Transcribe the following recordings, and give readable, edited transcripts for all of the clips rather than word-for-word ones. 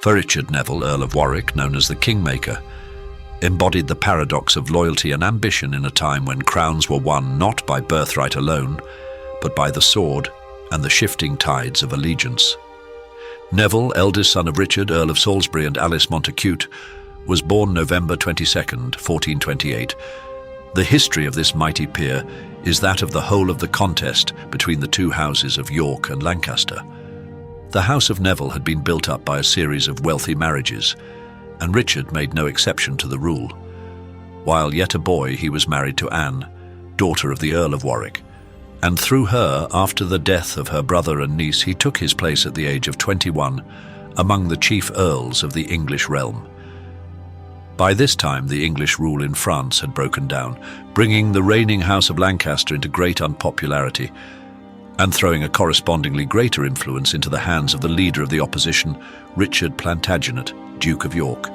For Richard Neville, Earl of Warwick, known as the Kingmaker, embodied the paradox of loyalty and ambition in a time when crowns were won not by birthright alone, but by the sword and the shifting tides of allegiance. Neville, eldest son of Richard, Earl of Salisbury and Alice Montacute, was born November 22nd, 1428. The history of this mighty peer is that of the whole of the contest between the two houses of York and Lancaster. The House of Neville had been built up by a series of wealthy marriages, and Richard made no exception to the rule. While yet a boy, he was married to Anne, daughter of the Earl of Warwick, and through her, after the death of her brother and niece, he took his place at the age of 21 among the chief earls of the English realm. By this time, the English rule in France had broken down, bringing the reigning House of Lancaster into great unpopularity and throwing a correspondingly greater influence into the hands of the leader of the opposition, Richard Plantagenet, Duke of York.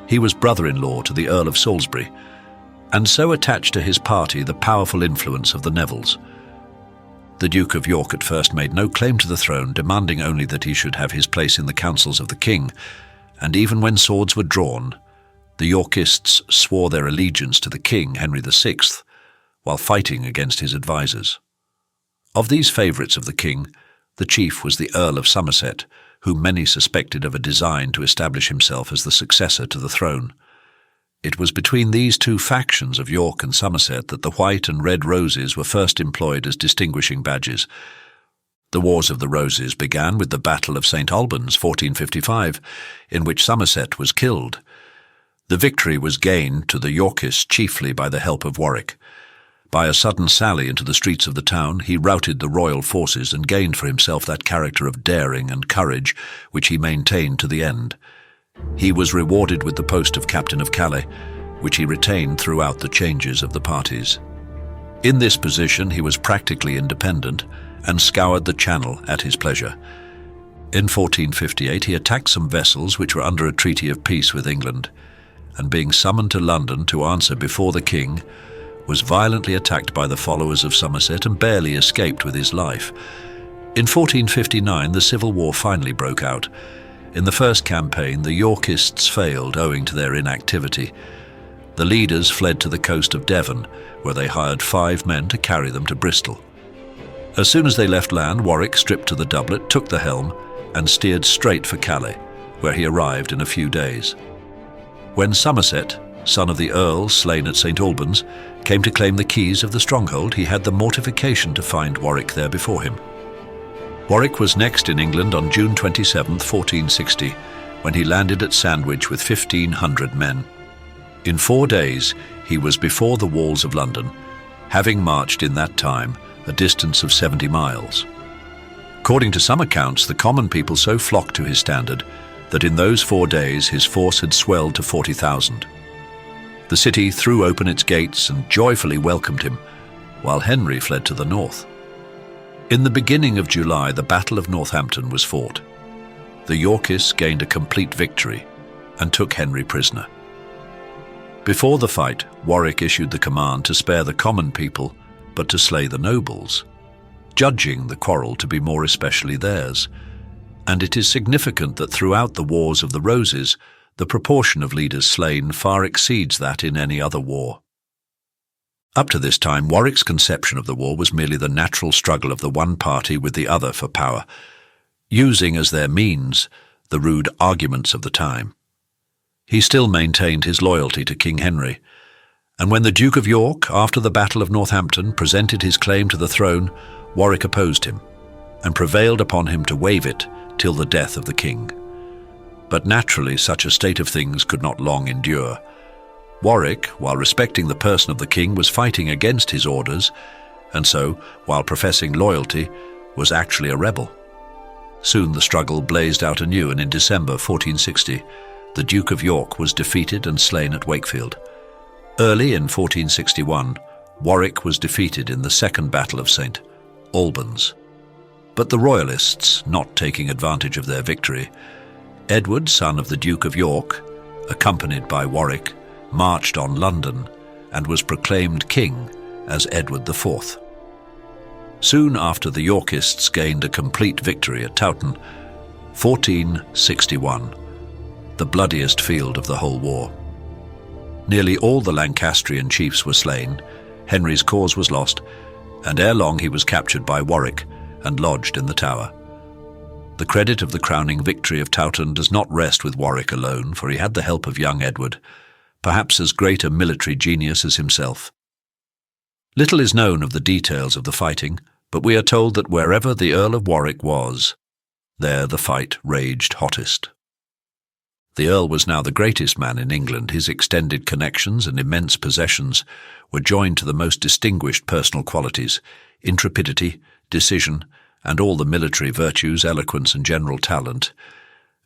He was brother-in-law to the Earl of Salisbury, and so attached to his party the powerful influence of the Nevilles. The Duke of York at first made no claim to the throne, demanding only that he should have his place in the councils of the king, and even when swords were drawn, the Yorkists swore their allegiance to the king, Henry VI, while fighting against his advisers. Of these favourites of the king, the chief was the Earl of Somerset, whom many suspected of a design to establish himself as the successor to the throne. It was between these two factions of York and Somerset that the white and red roses were first employed as distinguishing badges. The Wars of the Roses began with the Battle of St. Albans, 1455, in which Somerset was killed. The victory was gained to the Yorkists chiefly by the help of Warwick. By a sudden sally into the streets of the town, he routed the royal forces and gained for himself that character of daring and courage which he maintained to the end. He was rewarded with the post of Captain of Calais, which he retained throughout the changes of the parties. In this position he was practically independent and scoured the Channel at his pleasure. In 1458 he attacked some vessels which were under a treaty of peace with England, and being summoned to London to answer before the king, was violently attacked by the followers of Somerset and barely escaped with his life. In 1459 the Civil War finally broke out. In the first campaign the Yorkists failed owing to their inactivity. The leaders fled to the coast of Devon, where they hired 5 men to carry them to Bristol. As soon as they left land, Warwick, stripped to the doublet, took the helm and steered straight for Calais, where he arrived in a few days. When Somerset, son of the Earl slain at St. Albans, came to claim the keys of the stronghold, he had the mortification to find Warwick there before him. Warwick was next in England on June 27, 1460, when he landed at Sandwich with 1,500 men. In 4 days he was before the walls of London, having marched in that time a distance of 70 miles. According to some accounts, the common people so flocked to his standard that in those 4 days his force had swelled to 40,000. The city threw open its gates and joyfully welcomed him, while Henry fled to the north. In the beginning of July, the Battle of Northampton was fought. The Yorkists gained a complete victory and took Henry prisoner. Before the fight, Warwick issued the command to spare the common people, but to slay the nobles, judging the quarrel to be more especially theirs. And it is significant that throughout the Wars of the Roses, the proportion of leaders slain far exceeds that in any other war. Up to this time, Warwick's conception of the war was merely the natural struggle of the one party with the other for power, using as their means the rude arguments of the time. He still maintained his loyalty to King Henry, and when the Duke of York, after the Battle of Northampton, presented his claim to the throne, Warwick opposed him and prevailed upon him to waive it till the death of the king. But naturally such a state of things could not long endure. Warwick, while respecting the person of the king, was fighting against his orders, and so, while professing loyalty, was actually a rebel. Soon the struggle blazed out anew, and in December 1460, the Duke of York was defeated and slain at Wakefield. Early in 1461, Warwick was defeated in the Second Battle of St. Albans. But the Royalists, not taking advantage of their victory, Edward, son of the Duke of York, accompanied by Warwick, marched on London and was proclaimed king as Edward IV. Soon after the Yorkists gained a complete victory at Towton, 1461 the bloodiest field of the whole war. Nearly all the Lancastrian chiefs were slain, Henry's cause was lost, and ere long he was captured by Warwick and lodged in the Tower. The credit of the crowning victory of Towton does not rest with Warwick alone, for he had the help of young Edward, perhaps as great a military genius as himself. Little is known of the details of the fighting, but we are told that wherever the Earl of Warwick was, there the fight raged hottest. The Earl was now the greatest man in England. His extended connections and immense possessions were joined to the most distinguished personal qualities, intrepidity, decision, and all the military virtues, eloquence and general talent,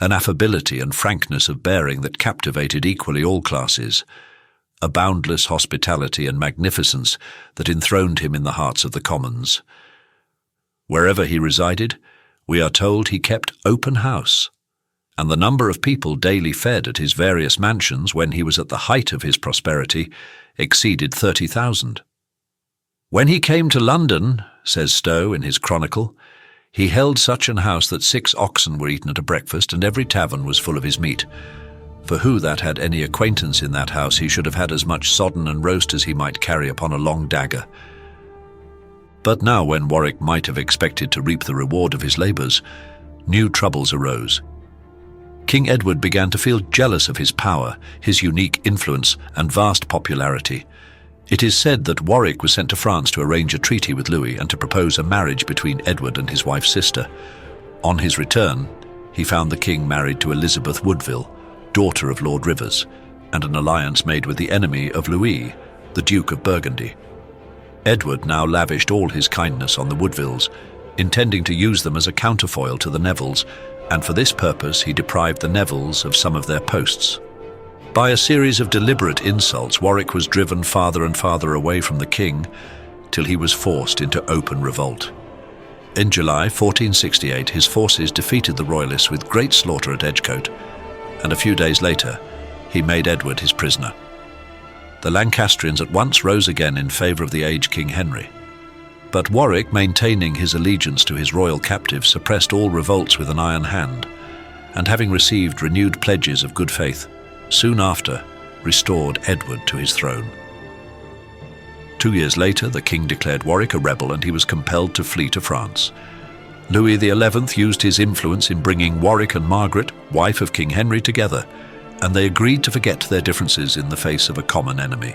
an affability and frankness of bearing that captivated equally all classes, a boundless hospitality and magnificence that enthroned him in the hearts of the commons. Wherever he resided, we are told he kept open house, and the number of people daily fed at his various mansions when he was at the height of his prosperity exceeded 30,000. When he came to London, says Stowe in his Chronicle, he held such an house that 6 oxen were eaten at a breakfast, and every tavern was full of his meat. For who that had any acquaintance in that house, he should have had as much sodden and roast as he might carry upon a long dagger. But now, when Warwick might have expected to reap the reward of his labours, new troubles arose. King Edward began to feel jealous of his power, his unique influence and vast popularity. It is said that Warwick was sent to France to arrange a treaty with Louis and to propose a marriage between Edward and his wife's sister. On his return, he found the king married to Elizabeth Woodville, daughter of Lord Rivers, and an alliance made with the enemy of Louis, the Duke of Burgundy. Edward now lavished all his kindness on the Woodvilles, intending to use them as a counterfoil to the Nevilles, and for this purpose he deprived the Nevilles of some of their posts. By a series of deliberate insults, Warwick was driven farther and farther away from the king, till he was forced into open revolt. In July 1468, his forces defeated the Royalists with great slaughter at Edgecote, and a few days later he made Edward his prisoner. The Lancastrians at once rose again in favour of the aged King Henry. But Warwick, maintaining his allegiance to his royal captive, suppressed all revolts with an iron hand, and having received renewed pledges of good faith, soon after restored Edward to his throne. 2 years later, the king declared Warwick a rebel, and he was compelled to flee to France. Louis XI used his influence in bringing Warwick and Margaret, wife of King Henry, together, and they agreed to forget their differences in the face of a common enemy.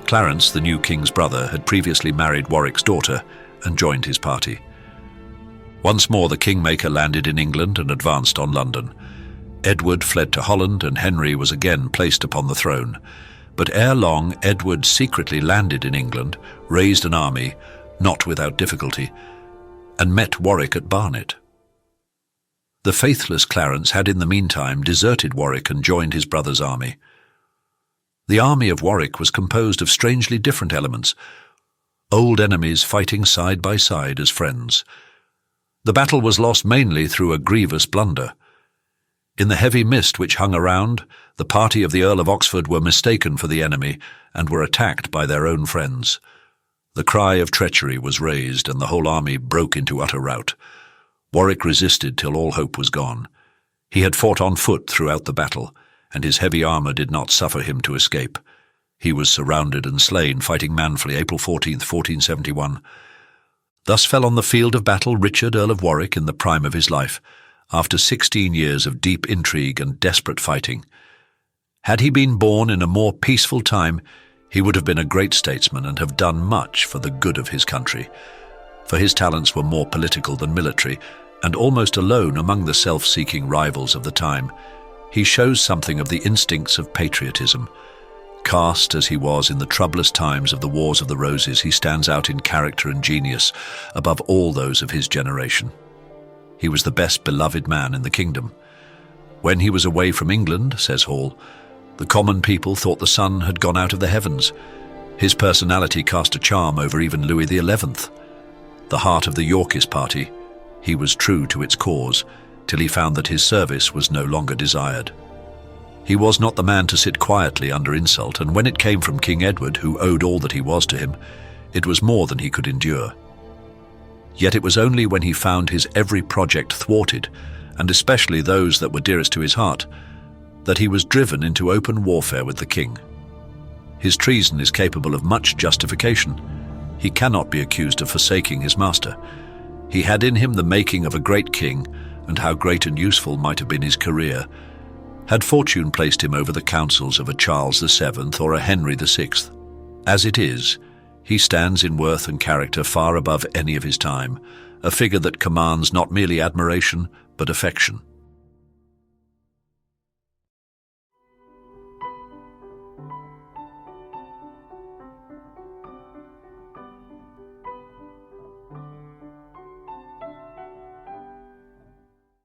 Clarence, the new king's brother, had previously married Warwick's daughter and joined his party. Once more the Kingmaker landed in England and advanced on London. Edward fled to Holland, and Henry was again placed upon the throne. But ere long Edward secretly landed in England, raised an army, not without difficulty, and met Warwick at Barnet. The faithless Clarence had in the meantime deserted Warwick and joined his brother's army. The army of Warwick was composed of strangely different elements, old enemies fighting side by side as friends. The battle was lost mainly through a grievous blunder. In the heavy mist which hung around, the party of the Earl of Oxford were mistaken for the enemy and were attacked by their own friends. The cry of treachery was raised, and the whole army broke into utter rout. Warwick resisted till all hope was gone. He had fought on foot throughout the battle, and his heavy armour did not suffer him to escape. He was surrounded and slain, fighting manfully, April 14th, 1471. Thus fell on the field of battle Richard, Earl of Warwick, in the prime of his life, after 16 years of deep intrigue and desperate fighting. Had he been born in a more peaceful time, he would have been a great statesman and have done much for the good of his country, for his talents were more political than military, and almost alone among the self-seeking rivals of the time, he shows something of the instincts of patriotism. Cast as he was in the troublous times of the Wars of the Roses, he stands out in character and genius above all those of his generation. He was the best beloved man in the kingdom. When he was away from England, says Hall, the common people thought the sun had gone out of the heavens. His personality cast a charm over even Louis XI. The heart of the Yorkist party, he was true to its cause, till he found that his service was no longer desired. He was not the man to sit quietly under insult, and when it came from King Edward, who owed all that he was to him, it was more than he could endure. Yet it was only when he found his every project thwarted, and especially those that were dearest to his heart, that he was driven into open warfare with the king. His treason is capable of much justification. He cannot be accused of forsaking his master. He had in him the making of a great king, and how great and useful might have been his career, had fortune placed him over the councils of a Charles VII or a Henry VI. As it is, he stands in worth and character far above any of his time, a figure that commands not merely admiration, but affection.